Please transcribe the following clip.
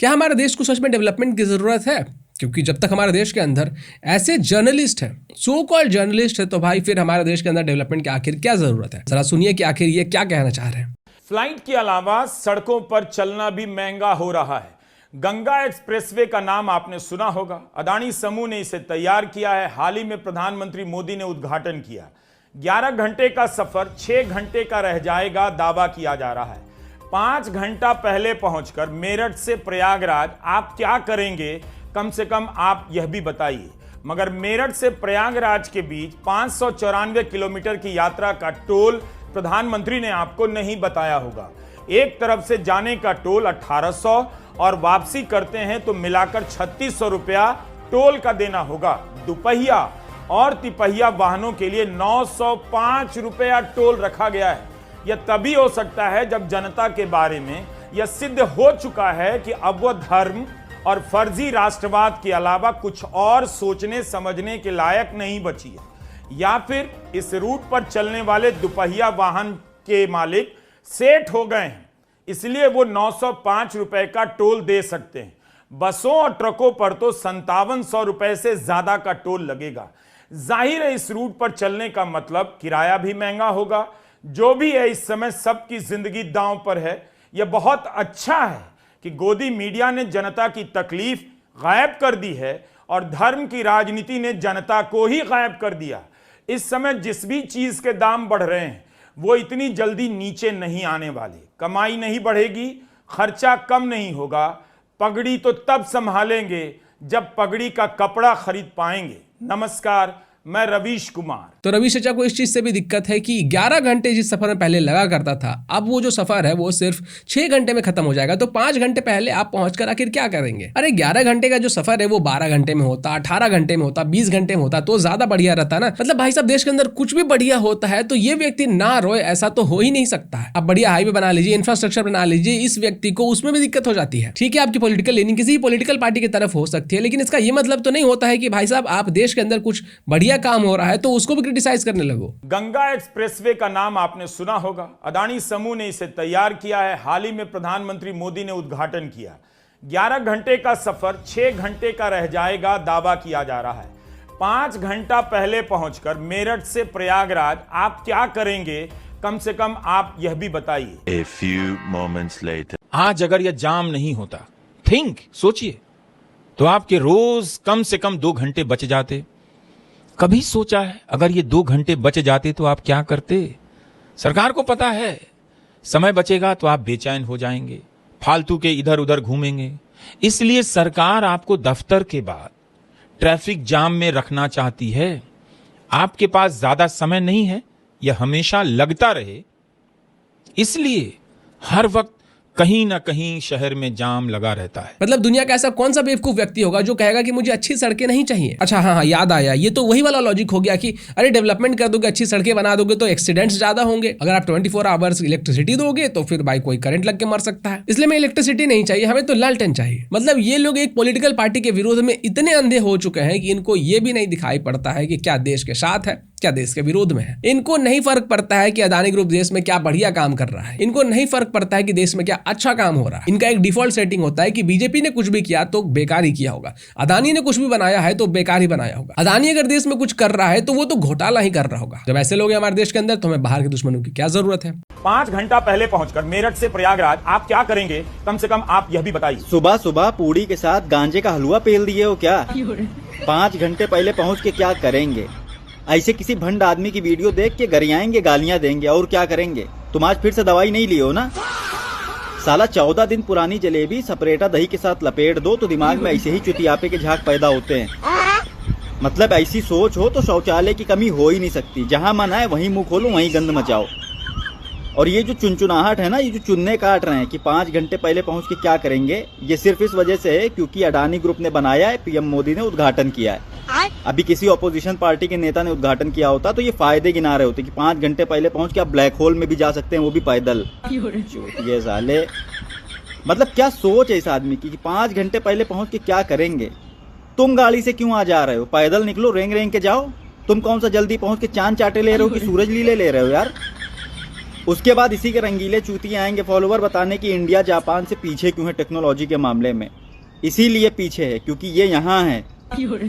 क्या हमारे देश को सच में डेवलपमेंट की ज़रूरत है? क्योंकि जब तक हमारे देश के अंदर ऐसे जर्नलिस्ट हैं, सो कॉल्ड जर्नलिस्ट है, तो भाई फिर हमारे देश के अंदर डेवलपमेंट की आखिर क्या ज़रूरत है? जरा सुनिए कि आखिर ये क्या कहना चाह रहे हैं। फ्लाइट के अलावा सड़कों पर चलना भी महंगा हो रहा है। गंगा एक्सप्रेसवे का नाम आपने सुना होगा। अदानी समूह ने इसे तैयार किया है। हाल ही में प्रधानमंत्री मोदी ने उद्घाटन किया। 11 घंटे का सफर 6 घंटे का रह जाएगा, दावा किया जा रहा है। 5 घंटा पहले पहुंचकर मेरठ से प्रयागराज आप क्या करेंगे, कम से कम आप यह भी बताइए। मगर मेरठ से प्रयागराज के बीच 594 किलोमीटर की यात्रा का टोल प्रधानमंत्री ने आपको नहीं बताया होगा। एक तरफ से जाने का टोल 1800 और वापसी करते हैं तो मिलाकर 3600 रुपया टोल का देना होगा। दुपहिया और तिपहिया वाहनों के लिए 905 रुपया टोल रखा गया है। यह तभी हो सकता है जब जनता के बारे में यह सिद्ध हो चुका है कि अब वह धर्म और फर्जी राष्ट्रवाद के अलावा कुछ और सोचने समझने के लायक नहीं बची है, या फिर इस रूट पर चलने वाले दुपहिया वाहन के मालिक सेठ हो गए हैं, इसलिए वो 905 रुपए का टोल दे सकते हैं। बसों और ट्रकों पर तो 5700 रुपए से ज्यादा का टोल लगेगा। जाहिर है इस रूट पर चलने का मतलब किराया भी महंगा होगा। जो भी है, इस समय सबकी जिंदगी दांव पर है। यह बहुत अच्छा है कि गोदी मीडिया ने जनता की तकलीफ गायब कर दी है और धर्म की राजनीति ने जनता को ही गायब कर दिया। इस समय जिस भी चीज के दाम बढ़ रहे हैं वो इतनी जल्दी नीचे नहीं आने वाले। कमाई नहीं बढ़ेगी, खर्चा कम नहीं होगा। पगड़ी तो तब संभालेंगे जब पगड़ी का कपड़ा खरीद पाएंगे। नमस्कार, मैं रवीश कुमार। तो रवीश चाचा को इस चीज से भी दिक्कत है कि 11 घंटे जिस सफर में पहले लगा करता था, अब वो जो सफर है वो सिर्फ 6 घंटे में खत्म हो जाएगा। तो 5 घंटे पहले आप पहुंचकर आखिर क्या करेंगे? अरे 11 घंटे का जो सफर है वो 12 घंटे में होता, 18 घंटे में होता, 20 घंटे में होता तो ज्यादा बढ़िया रहता ना। मतलब भाई साहब, देश के अंदर कुछ भी बढ़िया होता है तो ये व्यक्ति ना रोए, ऐसा तो हो ही नहीं सकता है। अब बढ़िया हाईवे बना लीजिए, इंफ्रास्ट्रक्चर बना लीजिए, इस व्यक्ति को उसमें भी दिक्कत हो जाती है। ठीक है, आपकी पॉलिटिकल लीनिंग किसी पॉलिटिकल पार्टी की तरफ हो सकती है, लेकिन इसका ये मतलब तो नहीं होता है कि भाई साहब आप देश के अंदर कुछ बढ़िया काम हो रहा है तो उसको भी क्रिटिसाइज करने लगो। गंगा एक्सप्रेसवे का नाम आपने सुना होगा। अदानी समूह ने इसे तैयार किया है। हाल ही में प्रधानमंत्री मोदी ने उद्घाटन किया। 11 घंटे का सफर 6 घंटे का रह जाएगा, दावा किया जा रहा है। 5 घंटा पहले पहुंचकर मेरठ से प्रयागराज आप क्या करेंगे, कम से कम आप यह भी बताइए। A few moments later. आज अगर यह जाम नहीं होता, सोचिए, तो आपके रोज कम से कम 2 घंटे बच जाते। कभी सोचा है अगर ये 2 घंटे बच जाते तो आप क्या करते? सरकार को पता है समय बचेगा तो आप बेचैन हो जाएंगे, फालतू के इधर उधर घूमेंगे। इसलिए सरकार आपको दफ्तर के बाद ट्रैफिक जाम में रखना चाहती है। आपके पास ज्यादा समय नहीं है, यह हमेशा लगता रहे, इसलिए हर वक्त कहीं ना कहीं शहर में जाम लगा रहता है। मतलब दुनिया का ऐसा कौन सा बेवकूफ व्यक्ति होगा जो कहेगा कि मुझे अच्छी सड़कें नहीं चाहिए? अच्छा हाँ, याद आया, ये तो वही वाला लॉजिक हो गया कि अरे डेवलपमेंट कर दोगे, अच्छी सड़कें बना दोगे तो एक्सीडेंट्स ज्यादा होंगे। अगर आप 24 आवर्स इलेक्ट्रिसिटी दोगे तो फिर भाई कोई करंट लग के मर सकता है, इसलिए हमें इलेक्ट्रिसिटी नहीं चाहिए, हमें तो लालटेन चाहिए। मतलब ये लोग एक पॉलिटिकल पार्टी के विरोध में इतने अंधे हो चुके हैं कि इनको ये भी नहीं दिखाई पड़ता है कि क्या देश के साथ है, क्या देश के विरोध में है। इनको नहीं फर्क पड़ता है कि अदानी ग्रुप देश में क्या बढ़िया काम कर रहा है। इनको नहीं फर्क पड़ता है कि देश में क्या अच्छा काम हो रहा है। इनका एक डिफॉल्ट सेटिंग होता है कि बीजेपी ने कुछ भी किया तो बेकार ही किया होगा, अदानी ने कुछ भी बनाया है तो बेकार ही बनाया होगा। अदानी अगर देश में कुछ कर रहा है तो वो तो घोटाला ही कर रहा होगा। जब ऐसे लोग हैं हमारे देश के अंदर तो हमें बाहर के दुश्मनों की क्या जरूरत है? 5 घंटा पहले पहुंचकर मेरठ से प्रयागराज आप क्या करेंगे, कम से कम आप यह भी बताइए। सुबह सुबह पूड़ी के साथ गांजे का हलवा पेल दिए हो क्या? 5 घंटे पहले पहुंच के क्या करेंगे? ऐसे किसी भंड आदमी की वीडियो देख के गरियाएंगे, गालियां देंगे, और क्या करेंगे? तुम आज फिर से दवाई नहीं लिए हो ना? साला 14 दिन पुरानी जलेबी सपरेटा दही के साथ लपेट दो तो दिमाग में ऐसे ही चुतियापे के झाग पैदा होते हैं। मतलब ऐसी सोच हो तो शौचालय की कमी हो ही नहीं सकती। जहां मन आए वहीं मुंह खोलो, वहीं गंद मचाओ। और ये जो चुनचुनाहट है ना, ये जो चुन्ने काट रहे हैं कि 5 घंटे पहले पहुंच के क्या करेंगे, ये सिर्फ इस वजह से है क्योंकि अडानी ग्रुप ने बनाया है, पीएम मोदी ने उद्घाटन किया है। अभी किसी ऑपोजिशन पार्टी के नेता ने उद्घाटन किया होता तो ये फायदे गिना रहे होते कि 5 घंटे पहले पहुंच के आप ब्लैक होल में भी जा सकते हैं, वो भी पैदल। ये साले, मतलब क्या सोच है इस आदमी की कि 5 घंटे पहले पहुंच के क्या करेंगे? तुम गाड़ी से क्यों आ जा रहे हो? पैदल निकलो, रेंग रेंग के जाओ। तुम कौन सा जल्दी पहुंच के चांद चाटे ले रहे हो कि सूरज लीले ले रहे हो यार? उसके बाद इसी के रंगीले चूतिए आएंगे फॉलोवर बताने कि इंडिया जापान से पीछे क्यों है टेक्नोलॉजी के मामले में। इसीलिए पीछे है क्योंकि ये यहाँ है